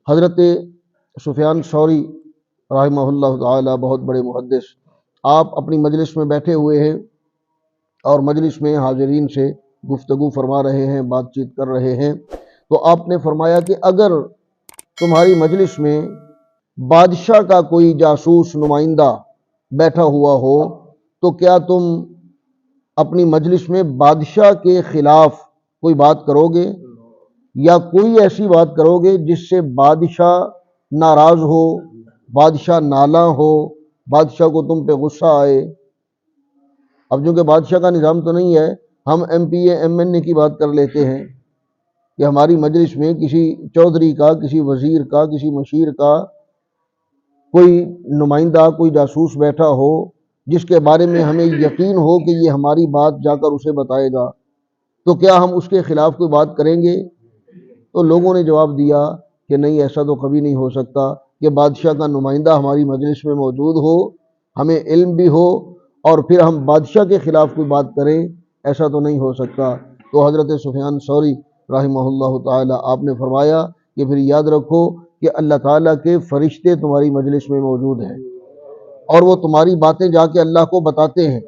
حضرت سفیان ثوری رحمہ اللہ تعالی بہت بڑے محدث، آپ اپنی مجلس میں بیٹھے ہوئے ہیں اور مجلس میں حاضرین سے گفتگو فرما رہے ہیں، بات چیت کر رہے ہیں، تو آپ نے فرمایا کہ اگر تمہاری مجلس میں بادشاہ کا کوئی جاسوس نمائندہ بیٹھا ہوا ہو تو کیا تم اپنی مجلس میں بادشاہ کے خلاف کوئی بات کرو گے، یا کوئی ایسی بات کرو گے جس سے بادشاہ ناراض ہو، بادشاہ نالاں ہو، بادشاہ کو تم پہ غصہ آئے؟ اب چونکہ بادشاہ کا نظام تو نہیں ہے، ہم M P A M N A کی بات کر لیتے ہیں کہ ہماری مجلس میں کسی چودھری کا، کسی وزیر کا، کسی مشیر کا کوئی نمائندہ، کوئی جاسوس بیٹھا ہو جس کے بارے میں ہمیں یقین ہو کہ یہ ہماری بات جا کر اسے بتائے گا، تو کیا ہم اس کے خلاف کوئی بات کریں گے؟ تو لوگوں نے جواب دیا کہ نہیں، ایسا تو کبھی نہیں ہو سکتا کہ بادشاہ کا نمائندہ ہماری مجلس میں موجود ہو، ہمیں علم بھی ہو اور پھر ہم بادشاہ کے خلاف کوئی بات کریں، ایسا تو نہیں ہو سکتا۔ تو حضرت سفیان ثوری رحمہ اللہ تعالی آپ نے فرمایا کہ پھر یاد رکھو کہ اللہ تعالیٰ کے فرشتے تمہاری مجلس میں موجود ہیں اور وہ تمہاری باتیں جا کے اللہ کو بتاتے ہیں۔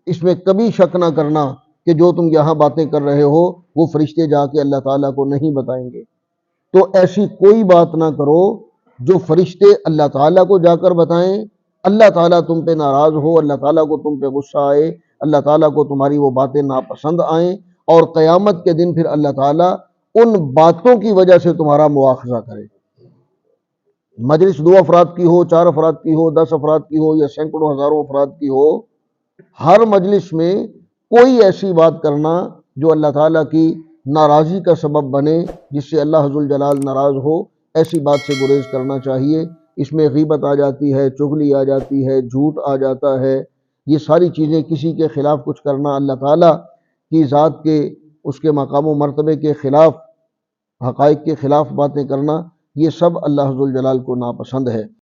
اس میں کبھی شک نہ کرنا کہ جو تم یہاں باتیں کر رہے ہو وہ فرشتے جا کے اللہ تعالیٰ کو نہیں بتائیں گے۔ تو ایسی کوئی بات نہ کرو جو فرشتے اللہ تعالیٰ کو جا کر بتائیں، اللہ تعالیٰ تم پہ ناراض ہو، اللہ تعالیٰ کو تم پہ غصہ آئے، اللہ تعالیٰ کو تمہاری وہ باتیں ناپسند آئیں، اور قیامت کے دن پھر اللہ تعالیٰ ان باتوں کی وجہ سے تمہارا مواخذہ کرے۔ مجلس 2 افراد کی ہو، 4 افراد کی ہو، 10 افراد کی ہو، یا سینکڑوں ہزاروں افراد کی ہو، ہر مجلس میں کوئی ایسی بات کرنا جو اللہ تعالیٰ کی ناراضی کا سبب بنے، جس سے اللہ ذوالجلال ناراض ہو، ایسی بات سے گریز کرنا چاہیے۔ اس میں غیبت آ جاتی ہے، چغلی آ جاتی ہے، جھوٹ آ جاتا ہے، یہ ساری چیزیں، کسی کے خلاف کچھ کرنا، اللہ تعالیٰ کی ذات کے، اس کے مقام و مرتبے کے خلاف، حقائق کے خلاف باتیں کرنا، یہ سب اللہ ذوالجلال کو ناپسند ہے۔